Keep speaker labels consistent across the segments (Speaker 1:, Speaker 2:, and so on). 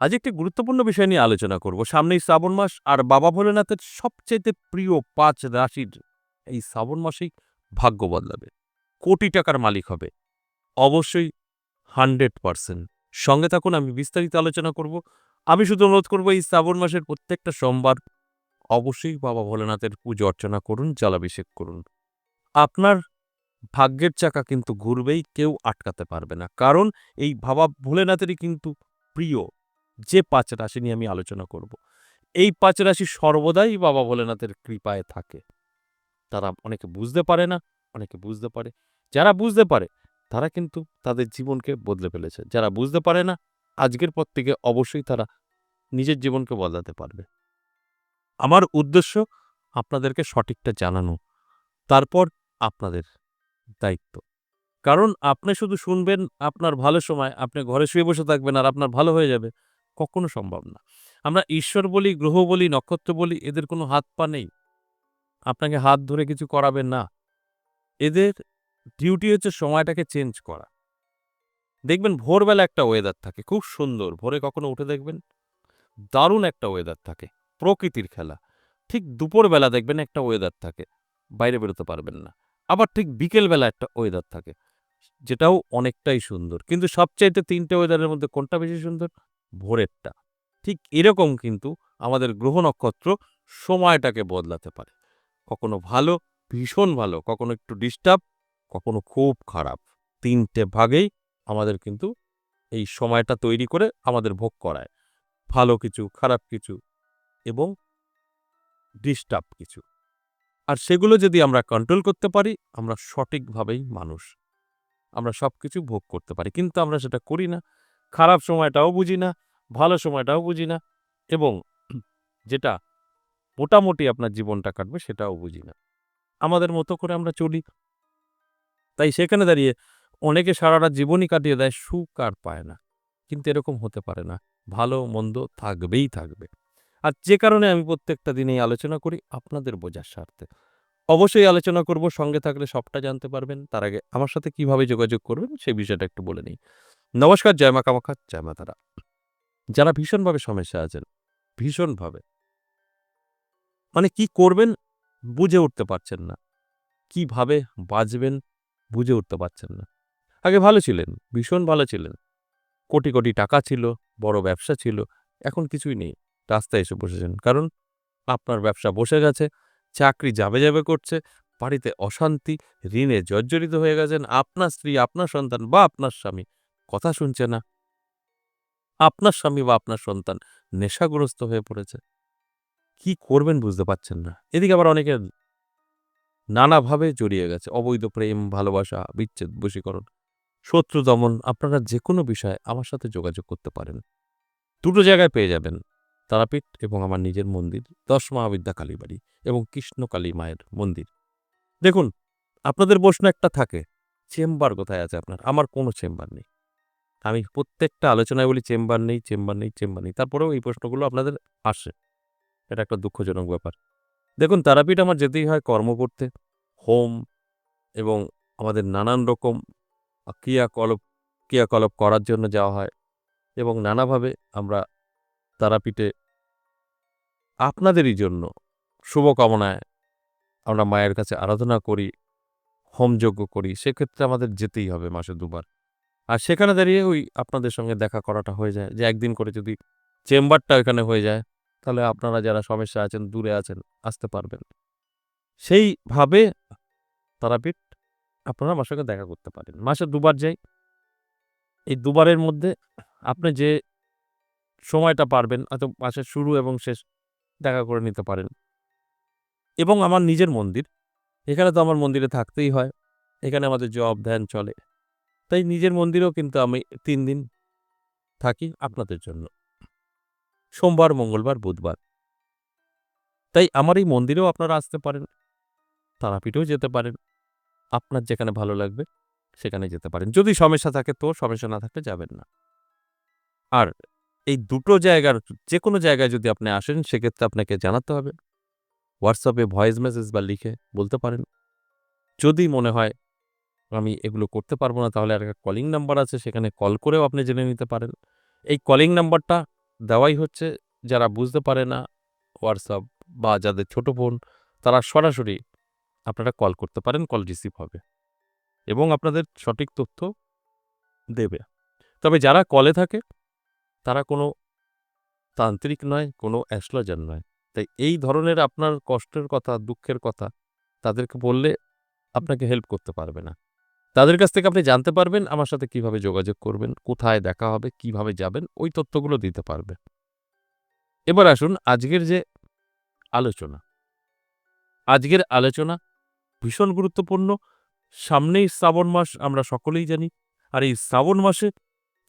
Speaker 1: আজ একটি গুরুত্বপূর্ণ বিষয় নিয়ে আলোচনা করব। সামনেই শ্রাবণ মাস আর বাবা ভোলেনাথের সবচাইতে প্রিয় ৫ রাশির এই শ্রাবণ মাসেই ভাগ্য বদলাবে। কোটি টাকার মালিক হবে। অবশ্যই 100% সঙ্গে থাকুন, আমি বিস্তারিত আলোচনা করব। আমি শুধু অনুরোধ করব এই শ্রাবণ মাসের প্রত্যেকটা সোমবার অবশ্যই বাবা ভোলেনাথের পুজো অর্চনা করুন, জলাভিষেক করুন। আপনার ভাগ্যের চাকা কিন্তু ঘুরবেই, কেউ আটকাতে পারবে না। কারণ এই বাবা ভোলেনাথেরই কিন্তু প্রিয় যে ৫ রাশি নিয়ে আমি আলোচনা করব। এই ৫ রাশি সর্বদাই বাবা ভোলেনাথের কৃপায় থাকে। তারা অনেকে বুঝতে পারে না, অনেকে বুঝতে পারে। যারা বুঝতে পারে তারা কিন্তু তাদের জীবনকে বদলে ফেলেছে। যারা বুঝতে পারে না, আজকের পর থেকে অবশ্যই তারা নিজের জীবনকে বদলাতে পারবে। আমার উদ্দেশ্য আপনাদেরকে সঠিকটা জানানো। তারপর আপনাদের দায়িত্ব। কারণ আপনি শুধু শুনবেন আপনার ভালো সময়, আপনি ঘরে শুয়ে বসে থাকবেন আর আপনার ভালো হয়ে যাবে। কখনো সম্ভব না। আমরা ঈশ্বর বলি, গ্রহ বলি, নক্ষত্র বলি, এদের কোনো হাত পা নেই। আপনাকে হাত ধরে কিছু করাবে না। এদের ডিউটি হচ্ছে সময়টাকে চেঞ্জ করা। দেখবেন ভোরবেলা একটা ওয়েদার থাকে, খুব সুন্দর। ভোরে কখনো উঠে দেখবেন দারুণ একটা ওয়েদার থাকে, প্রকৃতির খেলা। ঠিক দুপুরবেলা দেখবেন একটা ওয়েদার থাকে, বাইরে বেরোতে পারবেন না। আবার ঠিক বিকেলবেলা একটা ওয়েদার থাকে, যেটাও অনেকটাই সুন্দর। কিন্তু সবচাইতে ৩ টে ওয়েদারের মধ্যে কোনটা বেশি সুন্দর? ভোরেরটা। ঠিক এরকম কিন্তু আমাদের গ্রহ নক্ষত্র সময়টাকে বদলাতে পারে। কখনো ভালো, ভীষণ ভালো, কখনো একটু ডিস্টার্ব, কখনো খুব খারাপ। ৩ টে ভাগেই আমাদের কিন্তু এই সময়টা তৈরি করে আমাদের ভোগ করায়। ভালো কিছু, খারাপ কিছু এবং ডিস্টার্ব কিছু। আর সেগুলো যদি আমরা কন্ট্রোল করতে পারি, আমরা সঠিকভাবেই মানুষ। আমরা সবকিছু ভোগ করতে পারি। কিন্তু আমরা সেটা করি না। খারাপ সময়টাও বুঝি না, ভালো সময়টাও বুঝি না এবং যেটা মোটামুটি আপনার জীবনটা কাটবে সেটাও বুঝি না। আমাদের মতো করে আমরা চলি। তাই সেখানে দাঁড়িয়ে অনেকে সারাটা জীবনই কাটিয়ে দেয়, সুখ আর পায় না। কিন্তু এরকম হতে পারে না। ভালো মন্দ থাকবেই থাকবে। আর যে কারণে আমি প্রত্যেকটা দিনেই আলোচনা করি আপনাদের বোঝার স্বার্থে। অবশ্যই আলোচনা করব, সঙ্গে থাকলে সবটা জানতে পারবেন। তার আগে আমার সাথে কিভাবে যোগাযোগ করবেন সেই বিষয়টা একটু বলে নিই। নমস্কার, জয় মা কামাখ্যা, জয় মা তারা। যারা ভীষণভাবে সমস্যায় আছেন, ভীষণভাবে, মানে কি করবেন বুঝে উঠতে পারছেন না। কিভাবে বাঁচবেন বুঝে উঠতে পারছেন না। আগে ভালো ছিলেন, ভীষণ ভালো ছিলেন। কোটি, কোটি টাকা ছিল, বড় ব্যবসা ছিল। এখন কিছুই নেই। রাস্তায় এসে বসেছেন। কারণ আপনার ব্যবসা বসে গেছে, চাকরি যাবে, যাবে করছে, বাড়িতে অশান্তি, ঋণে জর্জরিত হয়ে গেছেন। আপনার স্ত্রী, আপনার সন্তান বা আপনার স্বামী কথা শুনছে না। আপনার স্বামী বা আপনার সন্তান নেশাগ্রস্ত হয়ে পড়েছে। কি করবেন বুঝতে পারছেন না। এদিকে আবার অনেকে নানাভাবে জড়িয়ে গেছে। অবৈধ প্রেম, ভালোবাসা, বিচ্ছেদ, বশীকরণ, শত্রু দমন। আপনারা যেকোনো বিষয়ে আমার সাথে যোগাযোগ করতে পারেন। দুটো জায়গায় পেয়ে যাবেন। তারাপীঠ এবং আমার নিজের মন্দির ১০ মহাবিদ্যা কালীবাড়ি এবং কৃষ্ণকালী মায়ের মন্দির। দেখুন, আপনাদের প্রশ্ন একটা থাকে, চেম্বার কোথায় আছে আপনার? আমার কোনো চেম্বার নেই। আমি প্রত্যেকটা আলোচনায় বলি চেম্বার নেই, চেম্বার নেই, চেম্বার নেই। তারপরেও এই প্রশ্নগুলো আপনাদের আসে। এটা একটা দুঃখজনক ব্যাপার। দেখুন, তারাপীঠ আমার যেতেই হয় কর্ম করতে, হোম এবং আমাদের নানান রকম ক্রিয়াকলাপ ক্রিয়াকলাপ করার জন্য যাওয়া হয় এবং নানাভাবে আমরা তারাপীঠে আপনাদেরই জন্য শুভকামনায় আমরা মায়ের কাছে আরাধনা করি, হোমযজ্ঞ করি। সেক্ষেত্রে আমাদের যেতেই হবে মাসে ২ বার। আর সেখানে দাঁড়িয়ে ওই আপনাদের সঙ্গে দেখা করাটা হয়ে যায় যে একদিন করে যদি চেম্বারটা ওইখানে হয়ে যায়, তাহলে আপনারা যারা সমস্যায় আছেন, দূরে আছেন, আসতে পারবেন। সেইভাবে তারাপীঠ আপনারা আমার সঙ্গে দেখা করতে পারেন। মাসে ২ বার যাই। এই ২ বারের মধ্যে আপনি যে সময়টা পারবেন, হয়তো মাসের শুরু এবং শেষ দেখা করে নিতে পারেন। এবং আমার নিজের মন্দির, এখানে তো আমার মন্দিরে থাকতেই হয়। এখানে আমাদের জপ, ধ্যান চলে। তাই নিজের মন্দিরেও কিন্তু আমি ৩ দিন থাকি আপনাদের জন্য। সোমবার, মঙ্গলবার, বুধবার। তাই আমার এই মন্দিরেও আপনারা আসতে পারেন, তারাপীঠেও যেতে পারেন। আপনার যেখানে ভালো লাগবে সেখানে যেতে পারেন। যদি সমস্যা থাকে তো, সমস্যা না থাকলে যাবেন না। আর এই দুটো জায়গার যেকোনো জায়গায় যদি আপনি আসেন সেক্ষেত্রে আপনাকে জানাতে হবে। WhatsApp এ ভয়েস মেসেজ বা লিখে বলতে পারেন। যদি মনে হয় আমি এগুলো করতে পারব না, তাহলে আর একটা কলিং নাম্বার আছে, সেখানে কল করেও আপনি জেনে নিতে পারেন। এই কলিং নাম্বারটা দেওয়াই হচ্ছে যারা বুঝতে পারে না হোয়াটসঅ্যাপ বা যাদের ছোট ফোন তারা সরাসরি আপনারা কল করতে পারেন, কল রিসিভ হবে এবং আপনাদের সঠিক তথ্য দেবে। তবে যারা কলে থাকে তারা কোনো তান্ত্রিক নয়, কোনো অ্যাস্ট্রোলজার নয়। তাই এই ধরনের আপনার কষ্টের কথা, দুঃখের কথা তাদেরকে বললে আপনাকে হেল্প করতে পারবে না। তাদের কাছ থেকে আপনি জানতে পারবেন আমার সাথে কিভাবে যোগাযোগ করবেন, কোথায় দেখা হবে, কিভাবে যাবেন, ওই তথ্যগুলো দিতে পারবে। এবার আসুন আজকের যে আলোচনা, আজকের আলোচনা ভীষণ গুরুত্বপূর্ণ। সামনেই শ্রাবণ মাস আমরা সকলেই জানি। আর এই শ্রাবণ মাসে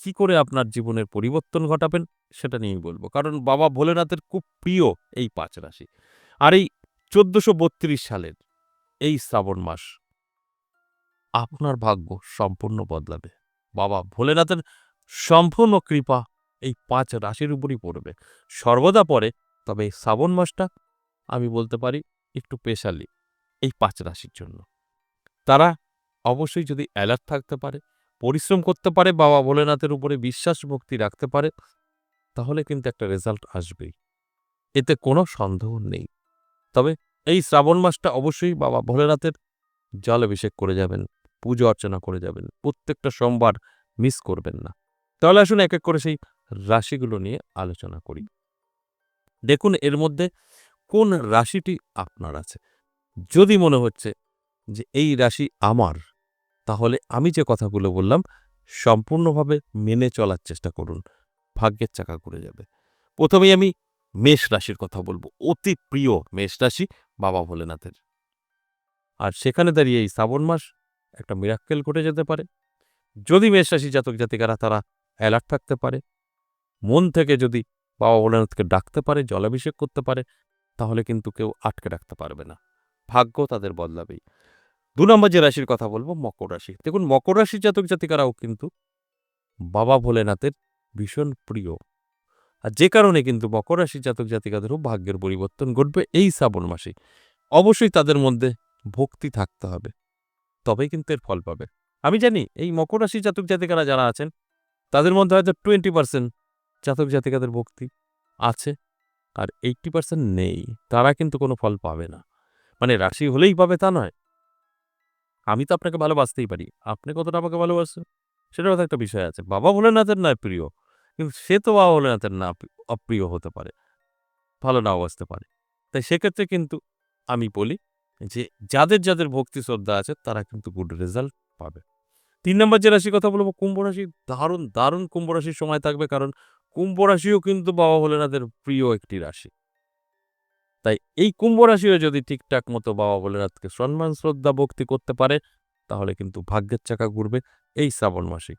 Speaker 1: কি করে আপনার জীবনের পরিবর্তন ঘটাবেন সেটা নিয়েই বলব। কারণ বাবা ভোলেনাথের খুব প্রিয় এই ৫ রাশি। আর এই ১৪৩২ সালের এই শ্রাবণ মাস আপনার ভাগ্য সম্পূর্ণ বদলাবে। বাবা ভোলেনাথের সম্পূর্ণ কৃপা এই ৫ রাশির উপরই পড়বে। সর্বদা পড়ে, তবে এই শ্রাবণ মাসটা আমি বলতে পারি একটু স্পেশালি এই ৫ রাশির জন্য। তারা অবশ্যই যদি অ্যালার্ট থাকতে পারে, পরিশ্রম করতে পারে, বাবা ভোলেনাথের উপরে বিশ্বাস ভক্তি রাখতে পারে, তাহলে কিন্তু একটা রেজাল্ট আসবেই। এতে কোনো সন্দেহ নেই। তবে এই শ্রাবণ মাসটা অবশ্যই বাবা ভোলেনাথের জলাভিষেক করে যাবেন, পুজো অর্চনা করে যাবেন। প্রত্যেকটা সোমবার মিস করবেন না। তাহলে আসুন এক এক করে সেই রাশিগুলো নিয়ে আলোচনা করি। দেখুন এর মধ্যে কোন রাশিটি আপনার আছে। যদি মনে হচ্ছে যে এই রাশি আমার, তাহলে আমি যে কথাগুলো বললাম সম্পূর্ণভাবে মেনে চলার চেষ্টা করুন। ভাগ্যের চাকা ঘুরে যাবে। প্রথমেই আমি মেষ রাশির কথা বলব। অতি প্রিয় মেষ রাশি বাবা ভোলেনাথের। আর সেখানে দাঁড়িয়ে এই শ্রাবণ মাস একটা মিরাক্কেল ঘটে যেতে পারে। যদি মেষ রাশি জাতক জাতিকারা তারা অ্যালার্ট থাকতে পারে, মন থেকে যদি বাবা ভোলেনাথকে ডাকতে পারে, জলাভিষেক করতে পারে, তাহলে কিন্তু কেউ আটকে রাখতে পারবে না। ভাগ্য তাদের বদলাবেই। ২ নম্বর যে রাশির কথা বলব মকর রাশি। দেখুন মকর রাশির জাতক জাতিকারাও কিন্তু বাবা ভোলেনাথের ভীষণ প্রিয়। আর যে কারণে কিন্তু মকর রাশির জাতক জাতিকাদেরও ভাগ্যের পরিবর্তন ঘটবে এই শ্রাবণ মাসে। অবশ্যই তাদের মধ্যে ভক্তি থাকতে হবে, তবেই কিন্তু এর ফল পাবে। আমি জানি এই মকর রাশির জাতক জাতিকারা যারা আছেন তাদের মধ্যে হয়তো 20% জাতক জাতিকাদের ভক্তি আছে আর 80% নেই। তারা কিন্তু কোনো ফল পাবে না। মানে রাশি হলেই পাবে তা নয়। আমি তো আপনাকে ভালোবাসতেই পারি। আপনি কতটা আমাকে ভালোবাসেন সেটারও তো একটা বিষয় আছে। বাবা ভোলেনাথের নয় প্রিয়, কিন্তু সে তো বাবা ভোলেনাথের না অপ্রিয় হতে পারে, ভালো নাও বাসতে পারে। তাই সেক্ষেত্রে কিন্তু আমি বলি যে যাদের ভক্তি শ্রদ্ধা আছে তারা কিন্তু গুড রেজাল্ট পাবে। ৩ নম্বর যে রাশির কথা বলব কুম্ভ রাশি। দারুণ কুম্ভ রাশির সময় থাকবে, কারণ কুম্ভ রাশিও কিন্তু বাবা ভোলেনাথের প্রিয় একটি রাশি। তাই এই কুম্ভ রাশিও যদি ঠিকঠাক মতো বাবা ভোলেনাথকে সম্মান, শ্রদ্ধা, ভক্তি করতে পারে, তাহলে কিন্তু ভাগ্যের চাকা ঘুরবে এই শ্রাবণ মাসে।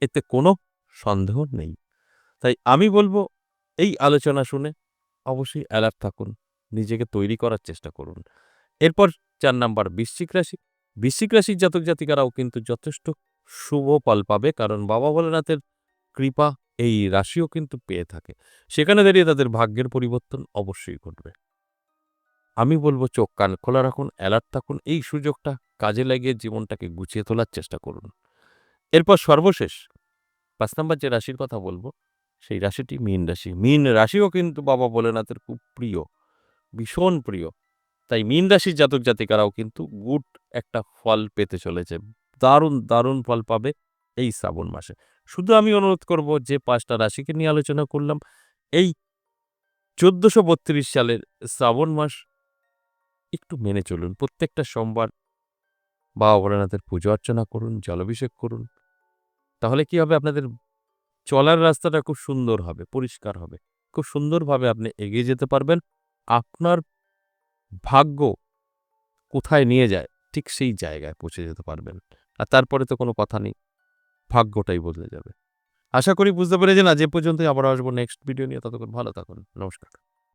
Speaker 1: এতে কোনো সন্দেহ নেই। তাই আমি বলব এই আলোচনা শুনে অবশ্যই অ্যালার্ট থাকুন, নিজেকে তৈরি করার চেষ্টা করুন। এরপর ৪ নাম্বার বৃশ্চিক রাশি। বৃশ্চিক রাশির জাতক জাতিকারাও কিন্তু যথেষ্ট শুভ ফল পাবে, কারণ বাবা ভোলেনাথের কৃপা এই রাশিও কিন্তু পেয়ে থাকে। সেখানে দাঁড়িয়ে তাদের ভাগ্যের পরিবর্তন অবশ্যই ঘটবে। আমি বলব চোখ কান খোলা রাখুন, অ্যালার্ট থাকুন, এই সুযোগটা কাজে লাগিয়ে জীবনটাকে গুছিয়ে তোলার চেষ্টা করুন। এরপর সর্বশেষ ৫ নাম্বার যে রাশির কথা বলব, সেই রাশিটি মীন রাশি। মীন রাশিও কিন্তু বাবা ভোলেনাথের খুব প্রিয়, ভীষণ প্রিয়। তাই মীন রাশির জাতক জাতিকারাও কিন্তু গুড একটা ফল পেতে চলেছে। দারুণ ফল পাবে এই শ্রাবণ মাসে। শুধু আমি অনুরোধ করব যে ৫টা রাশিকে নিয়ে আলোচনা করলাম, এই ১৪৩২ সালের শ্রাবণ মাস একটু মেনে চলুন। প্রত্যেকটা সোমবার বাবা ভোলেনাথের পুজো অর্চনা করুন, জলাভিষেক করুন। তাহলে কি হবে, আপনাদের চলার রাস্তাটা খুব সুন্দর হবে, পরিষ্কার হবে। খুব সুন্দরভাবে আপনি এগিয়ে যেতে পারবেন। আপনার ভাগ্য কোথায় নিয়ে যায়, ঠিক সেই জায়গায় পৌঁছে যেতে পারবেন। আর তারপরে তো কোনো কথা নেই, ভাগ্যটাই বদলে যাবে। আশা করি বুঝতে পেরেছেন। আজ এ পর্যন্তই, আবার আসবো নেক্সট ভিডিও নিয়ে। ততক্ষণ ভালো থাকুন। নমস্কার।